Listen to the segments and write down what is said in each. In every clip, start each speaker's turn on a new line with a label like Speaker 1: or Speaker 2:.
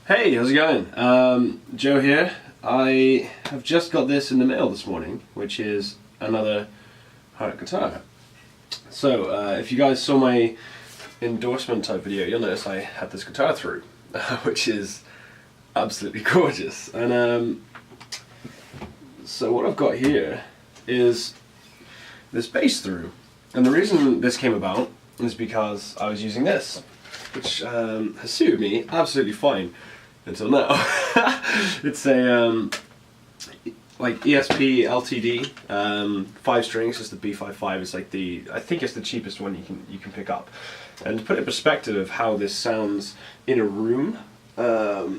Speaker 1: Hey, how's it going? Joe here. I have just got this in the mail this morning, which is another Hart guitar. So, if you guys saw my endorsement type video, you'll notice I had this guitar through, which is absolutely gorgeous. And so what I've got here is this bass through. And the reason this came about is because I was using this, which has suited me absolutely fine until now. It's a like ESP LTD, 5 strings, just the B55 is like I think it's the cheapest one you can pick up. And to put in perspective of how this sounds in a room, let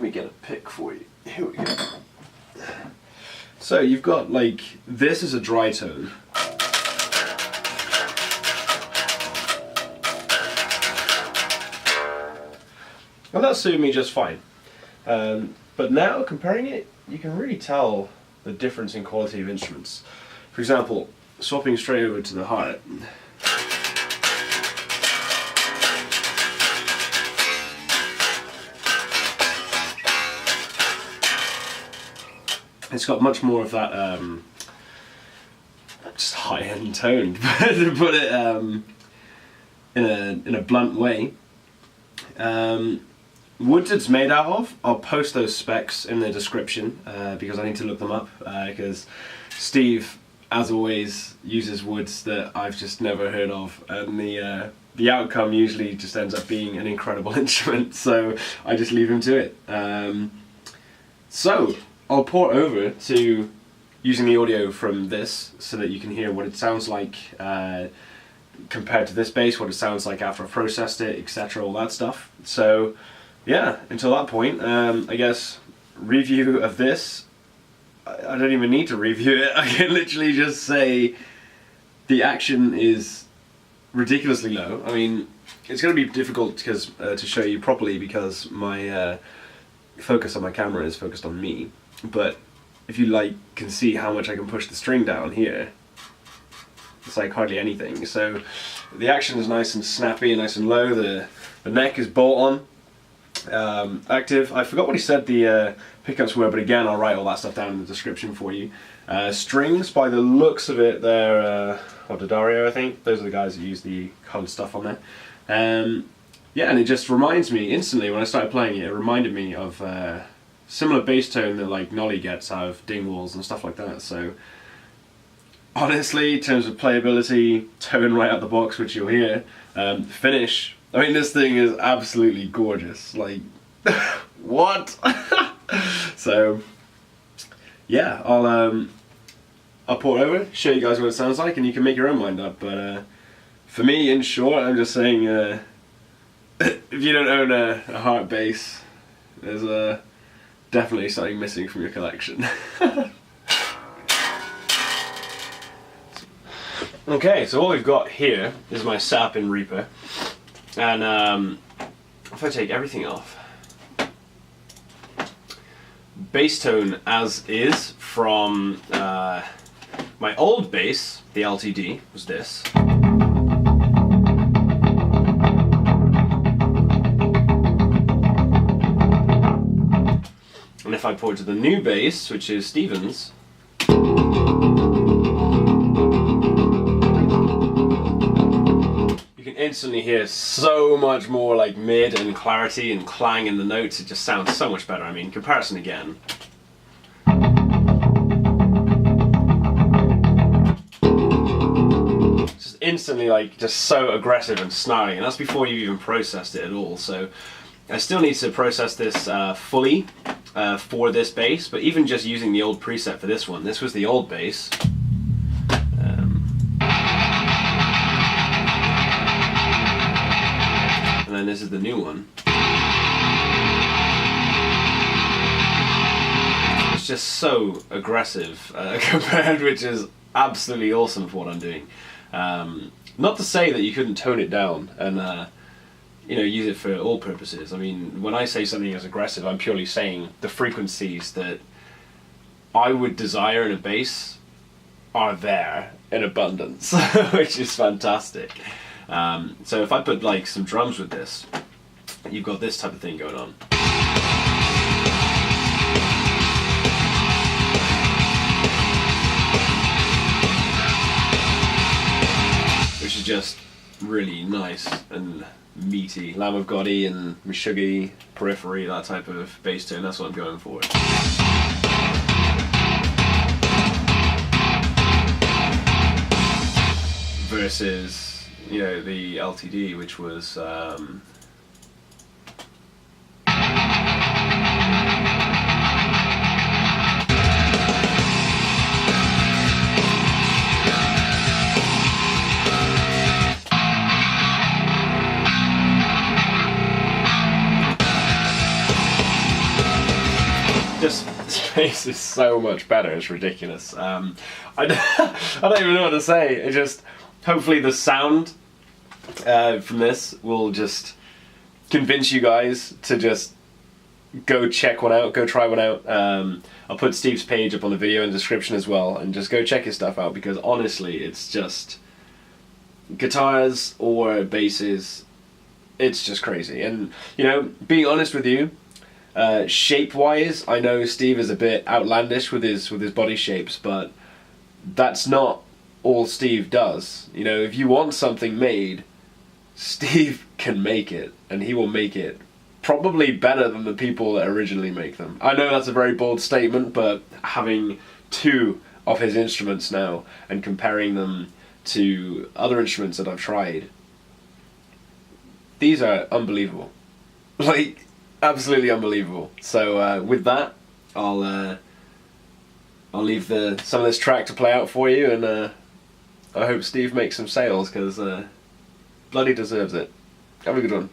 Speaker 1: me get a pick for you. Here we go. So you've got like, this is a dry tone. Well, that suited me just fine. But now, comparing it, you can really tell the difference in quality of instruments. For example, swapping straight over to the Hart. It's got much more of that, just high-end tone, to put it in a blunt way. Wood it's made out of, I'll post those specs in the description because I need to look them up because Steve, as always, uses woods that I've just never heard of, and the outcome usually just ends up being an incredible instrument, so I just leave him to it. So I'll port over to using the audio from this so that you can hear what it sounds like compared to this bass, what it sounds like after I've processed it, etc., all that stuff. So yeah, until that point, I guess review of this, I don't even need to review it. I can literally just say the action is ridiculously low. I mean, it's going to be difficult because to show you properly because my focus on my camera is focused on me, but if you can see how much I can push the string down here, it's like hardly anything. So the action is nice and snappy and nice and low. The neck is bolt on. Active. I forgot what he said the pickups were, but again I'll write all that stuff down in the description for you. Strings, by the looks of it, they're Dario, I think. Those are the guys that use the coloured stuff on there. Yeah, and it just reminds me instantly when I started playing it. It reminded me of similar bass tone that like Nolly gets out of Dingwalls and stuff like that. So honestly, in terms of playability, tone right out the box, which you'll hear, finish. I mean, this thing is absolutely gorgeous. Like, what? So, yeah, I'll port over, show you guys what it sounds like, and you can make your own mind up. But for me, in short, I'm just saying, if you don't own a Hart bass, there's definitely something missing from your collection. Okay, so what we've got here is my sap in Reaper. And if I take everything off, bass tone as is from my old bass, the LTD, was this. And if I port to the new bass, which is Stevens, instantly hear so much more like mid and clarity and clang in the notes. It just sounds so much better. I mean, comparison again. Just instantly like just so aggressive and snarly, and that's before you even processed it at all. So I still need to process this fully for this bass, but even just using the old preset for this one, this was the old bass. And then this is the new one. It's just so aggressive compared, which is absolutely awesome for what I'm doing. Not to say that you couldn't tone it down and use it for all purposes. I mean, when I say something is aggressive, I'm purely saying the frequencies that I would desire in a bass are there in abundance, which is fantastic. So if I put like some drums with this, you've got this type of thing going on. Which is just really nice and meaty. Lamb of Gotti and Meshuggah, Periphery, that type of bass tone, that's what I'm going for. Versus, you know, the LTD, which was just, space is so much better, it's ridiculous. I don't even know what to say. It just, hopefully the sound from this will just convince you guys to just go check one out, go try one out. I'll put Steve's page up on the video in the description as well, and just go check his stuff out, because honestly it's just, guitars or basses, it's just crazy. And you know, being honest with you, shape wise, I know Steve is a bit outlandish with his body shapes, but that's not all Steve does. You know, if you want something made, Steve can make it, and he will make it probably better than the people that originally make them. I know that's a very bold statement, but having two of his instruments now and comparing them to other instruments that I've tried, these are unbelievable. Like, absolutely unbelievable. So with that, I'll leave some of this track to play out for you, and I hope Steve makes some sales, because bloody deserves it. Have a good one.